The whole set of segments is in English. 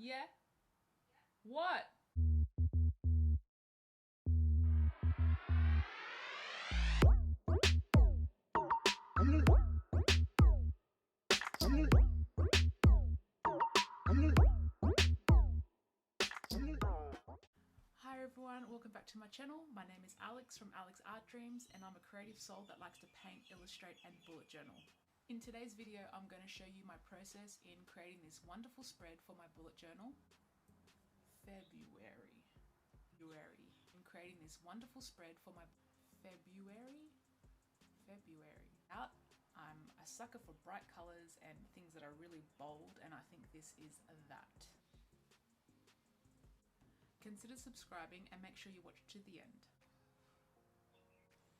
Yeah? What? Hi everyone, welcome back to my channel. My name is Alex from Alexartdreams and I'm a creative soul that likes to paint, illustrate and bullet journal. In today's video, I'm going to show you my process in creating this wonderful spread for my bullet journal. February. In creating this wonderful spread for my February. I'm a sucker for bright colors and things that are really bold, and I think this is that. Consider subscribing and make sure you watch to the end.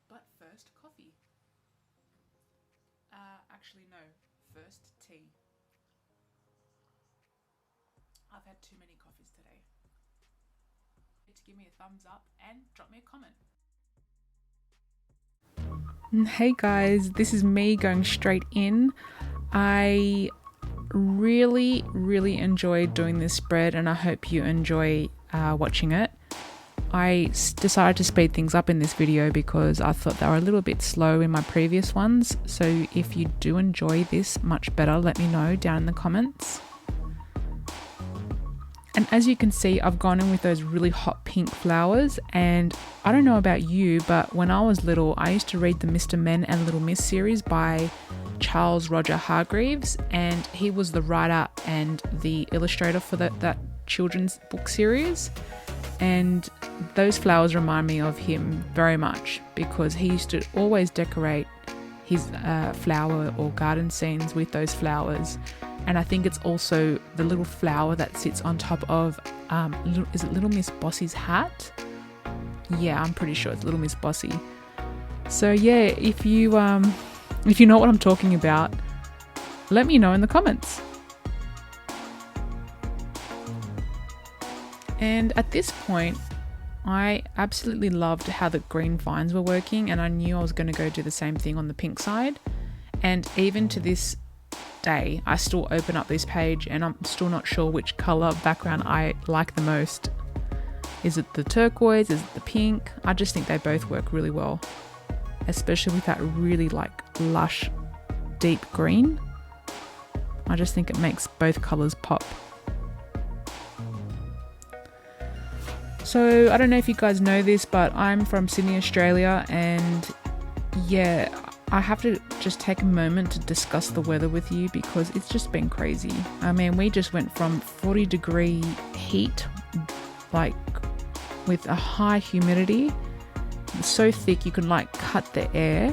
But first, coffee. Actually no, first tea. I've had too many coffees today. To give me a thumbs up and drop me a comment. Hey guys, this is me going straight in. I really enjoyed doing this spread and I hope you enjoy watching it. I decided to speed things up in this video because I thought they were a little bit slow in my previous ones, so if you do enjoy this much better, let me know down in the comments. And as you can see, I've gone in with those really hot pink flowers, and I don't know about you, but when I was little, I used to read the Mr. Men and Little Miss series by Charles Roger Hargreaves, and he was the writer and the illustrator for that children's book series. And those flowers remind me of him very much because he used to always decorate his flower or garden scenes with those flowers. And I think it's also the little flower that sits on top of, is it Little Miss Bossie's hat? Yeah, I'm pretty sure it's Little Miss Bossie. So yeah, if you know what I'm talking about, let me know in the comments. And at this point, I absolutely loved how the green vines were working, and I knew I was going to go do the same thing on the pink side. And even to this day, I still open up this page and I'm still not sure which color background I like the most. Is it the turquoise? Is it the pink? I just think they both work really well, especially with that really lush deep green. I just think it makes both colors pop. So I don't know if you guys know this, but I'm from Sydney, Australia, and yeah, I have to just take a moment to discuss the weather with you because it's just been crazy. I mean, we just went from 40-degree heat, with a high humidity, so thick you can cut the air,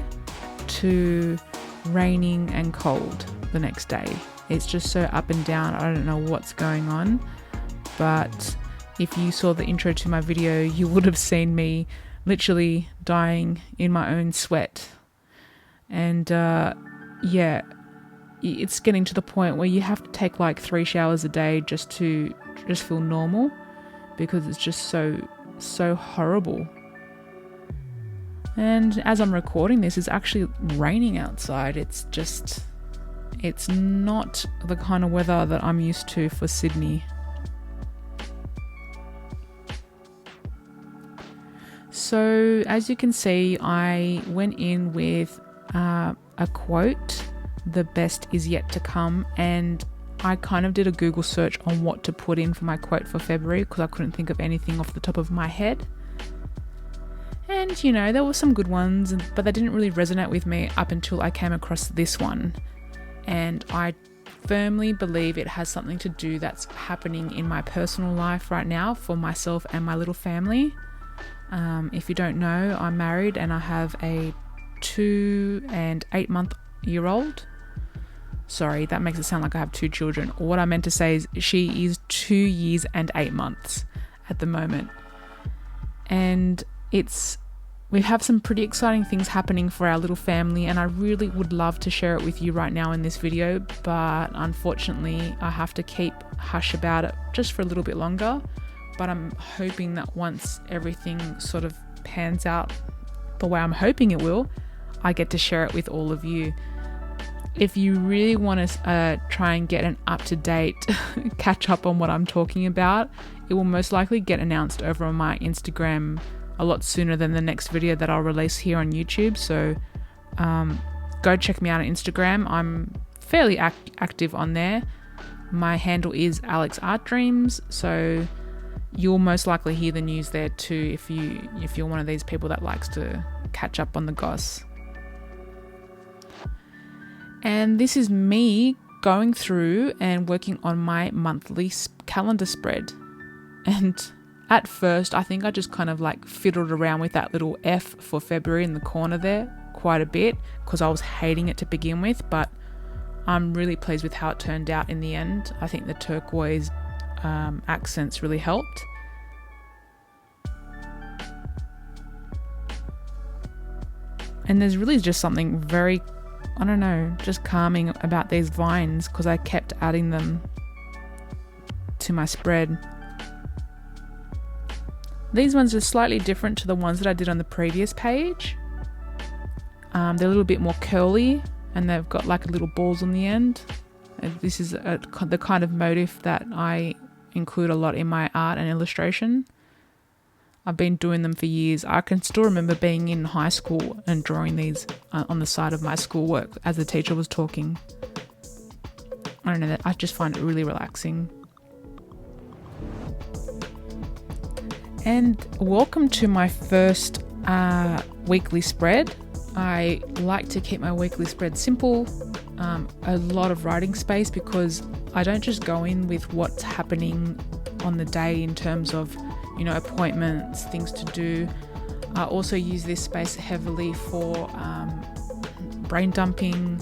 to raining and cold the next day. It's just so up and down. I don't know what's going on, but if you saw the intro to my video, you would have seen me literally dying in my own sweat. And yeah, it's getting to the point where you have to take 3 showers a day just to feel normal, because it's just so horrible. And as I'm recording this, it's actually raining outside. It's not the kind of weather that I'm used to for Sydney. So as you can see, I went in with a quote, "The best is yet to come," and I kind of did a Google search on what to put in for my quote for February because I couldn't think of anything off the top of my head. And there were some good ones, but they didn't really resonate with me up until I came across this one. And I firmly believe it has something to do that's happening in my personal life right now for myself and my little family. If you don't know, I'm married and I have a 2 and 8-month-old. Sorry, that makes it sound like I have 2 children. What I meant to say is she is 2 years and 8 months at the moment. And we have some pretty exciting things happening for our little family, and I really would love to share it with you right now in this video, but unfortunately I have to keep hush about it just for a little bit longer. But I'm hoping that once everything sort of pans out the way I'm hoping it will, I get to share it with all of you. if you really want to try and get an up-to-date catch up on what I'm talking about, it will most likely get announced over on my Instagram a lot sooner than the next video that I'll release here on YouTube. So go check me out on Instagram. I'm fairly active on there. My handle is Alexartdreams, so you'll most likely hear the news there too if you're one of these people that likes to catch up on the goss. And this is me going through and working on my monthly calendar spread. And at first, I think I just kind of like fiddled around with that little F for February in the corner there quite a bit because I was hating it to begin with, but I'm really pleased with how it turned out in the end. I think the turquoise accents really helped. And there's really just something very, I don't know, just calming about these vines because I kept adding them to my spread. These ones are slightly different to the ones that I did on the previous page. They're a little bit more curly and they've got like little balls on the end. This is the kind of motif that I include a lot in my art and illustration. I've been doing them for years. I can still remember being in high school and drawing these on the side of my schoolwork as the teacher was talking. I don't know, I just find it really relaxing. And welcome to my first weekly spread. I like to keep my weekly spread simple, a lot of writing space because I don't just go in with what's happening on the day in terms of, you know, appointments, things to do. I also use this space heavily for brain dumping,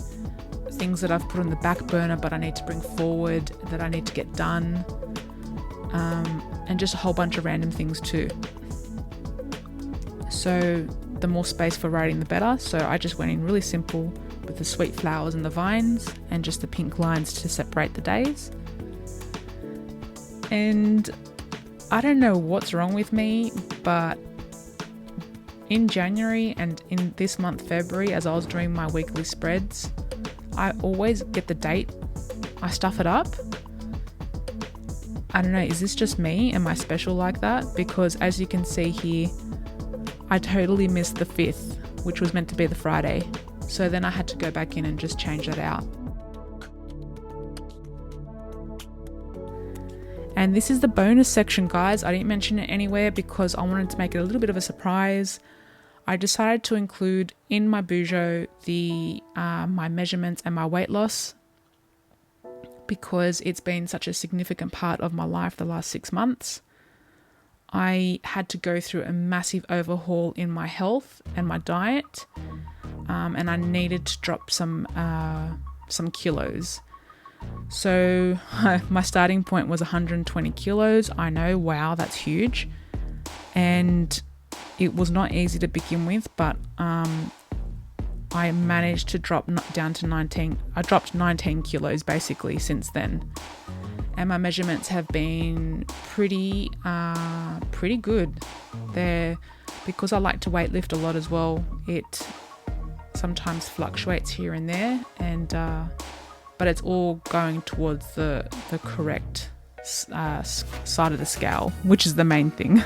things that I've put on the back burner but I need to bring forward, that I need to get done, and just a whole bunch of random things too. So the more space for writing the better. So I just went in really simple with the sweet flowers and the vines and just the pink lines to separate the days. And I don't know what's wrong with me, but in January and in this month, February, as I was doing my weekly spreads, I always get the date. I stuff it up. I don't know, is this just me? Am I special like that? Because as you can see here, I totally missed the 5th, which was meant to be the Friday. So then I had to go back in and just change that out. And this is the bonus section, guys. I didn't mention it anywhere because I wanted to make it a little bit of a surprise. I decided to include in my Bujo my measurements and my weight loss because it's been such a significant part of my life the last 6 months. I had to go through a massive overhaul in my health and my diet, and I needed to drop some kilos. So my starting point was 120 kilos. I know, wow, that's huge. And it was not easy to begin with, but I managed to drop down to 19. I dropped 19 kilos basically since then. And my measurements have been pretty good. They're, because I like to weightlift a lot as well, it sometimes fluctuates here and there, and but it's all going towards the correct side of the scale, which is the main thing.